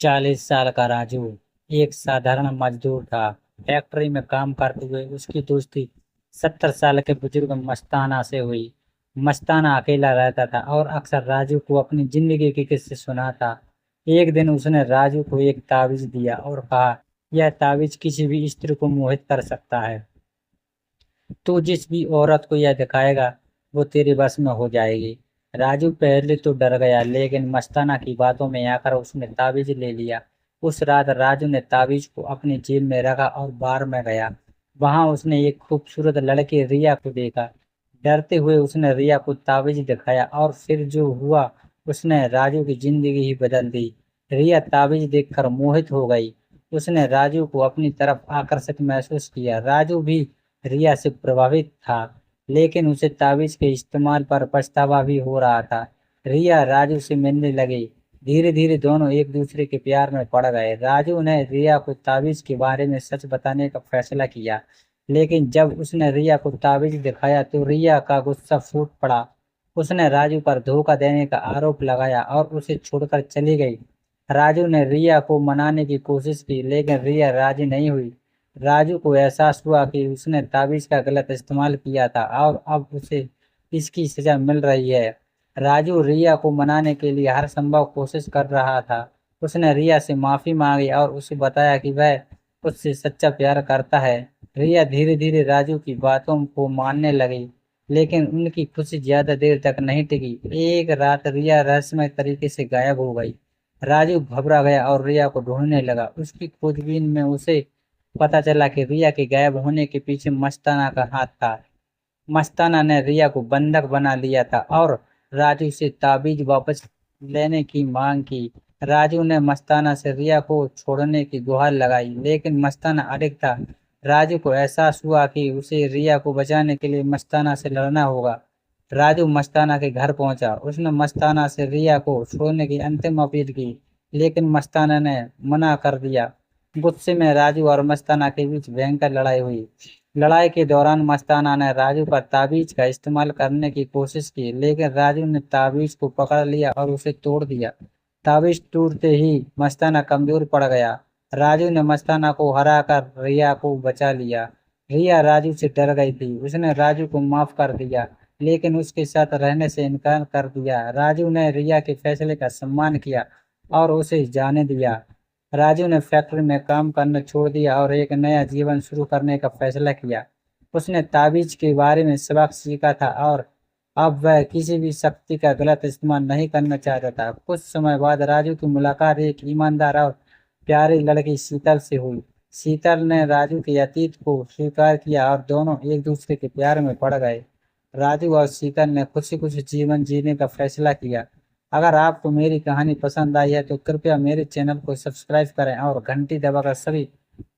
40 साल का राजू एक साधारण मजदूर था। फैक्ट्री में काम करते हुए उसकी दोस्ती 70 साल के बुजुर्ग मस्ताना से हुई। मस्ताना अकेला रहता था और अक्सर राजू को अपनी जिंदगी के किस्से सुनाता। एक दिन उसने राजू को एक ताबीज दिया और कहा, यह ताबीज किसी भी स्त्री को मोहित कर सकता है। तू जिस भी औरत को यह दिखाएगा वो तेरे बस में हो जाएगी। राजू पहले तो डर गया, लेकिन मस्ताना की बातों में आकर उसने ताबीज ले लिया। उस रात राजू ने ताबीज को अपनी जेब में रखा और बार में गया। वहां उसने एक खूबसूरत लड़की रिया को देखा। डरते हुए उसने रिया को ताबीज दिखाया और फिर जो हुआ उसने राजू की जिंदगी ही बदल दी। रिया ताबीज देखकर मोहित हो गई। उसने राजू को अपनी तरफ आकर्षित महसूस किया। राजू भी रिया से प्रभावित था, लेकिन उसे ताबीज के इस्तेमाल पर पछतावा भी हो रहा था। रिया राजू से मिलने लगी। धीरे धीरे दोनों एक दूसरे के प्यार में पड़ गए। राजू ने रिया को ताबीज के बारे में सच बताने का फैसला किया, लेकिन जब उसने रिया को ताबीज दिखाया तो रिया का गुस्सा फूट पड़ा। उसने राजू पर धोखा देने का आरोप लगाया और उसे छोड़कर चली गई। राजू ने रिया को मनाने की कोशिश की, लेकिन रिया राजी नहीं हुई। राजू को एहसास हुआ कि उसने ताबीज का गलत इस्तेमाल किया था और अब उसे इसकी सजा मिल रही है। राजू रिया को मनाने के लिए हर संभव कोशिश कर रहा था। उसने रिया से माफी मांगी और उसे बताया कि वह उससे सच्चा प्यार करता है। रिया धीरे धीरे राजू की बातों को मानने लगी, लेकिन उनकी खुशी ज्यादा देर तक नहीं टिकी। एक रात रिया रहस्यमय तरीके से गायब हो गई। राजू घबरा गया और रिया को ढूंढने लगा। उसकी खोजबीन में उसे पता चला कि रिया के गायब होने के पीछे मस्ताना का हाथ था। मस्ताना ने रिया को बंधक बना लिया था और राजू से ताबीज वापस लेने की मांग की। राजू ने मस्ताना से रिया को छोड़ने की गुहार लगाई, लेकिन मस्ताना अड़िग था। राजू को एहसास हुआ कि उसे रिया को बचाने के लिए मस्ताना से लड़ना होगा। राजू मस्ताना के घर पहुंचा। उसने मस्ताना से रिया को छोड़ने की अंतिम अपील की, लेकिन मस्ताना ने मना कर दिया। गुस्से में राजू और मस्ताना के बीच भयंकर लड़ाई हुई। लड़ाई के दौरान मस्ताना ने राजू पर ताबीज का इस्तेमाल करने की कोशिश की, लेकिन राजू ने ताबीज को पकड़ लिया और उसे तोड़ दिया। ताबीज टूटते ही मस्ताना कमजोर पड़ गया। राजू ने मस्ताना को हराकर रिया को बचा लिया। रिया राजू से डर गई थी। उसने राजू को माफ कर दिया, लेकिन उसके साथ रहने से इनकार कर दिया। राजू ने रिया के फैसले का सम्मान किया और उसे जाने दिया। राजू ने फैक्ट्री में काम करना छोड़ दिया और एक नया जीवन शुरू करने का फैसला किया। उसने ताबीज के बारे में सबक सीखा था और अब वह किसी भी शक्ति का गलत इस्तेमाल नहीं करना चाहता था। कुछ समय बाद राजू की मुलाकात एक ईमानदार और प्यारी लड़की शीतल से हुई। शीतल ने राजू के अतीत को स्वीकार किया और दोनों एक दूसरे के प्यार में पड़ गए। राजू और शीतल ने खुशी खुशी जीवन जीने का फैसला किया। अगर आपको मेरी कहानी पसंद आई है तो कृपया मेरे चैनल को सब्सक्राइब करें और घंटी दबाकर सभी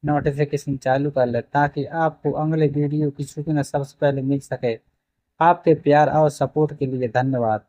नोटिफिकेशन चालू कर लें, ताकि आपको अगले वीडियो की सूचना सबसे पहले मिल सके। आपके प्यार और सपोर्ट के लिए धन्यवाद।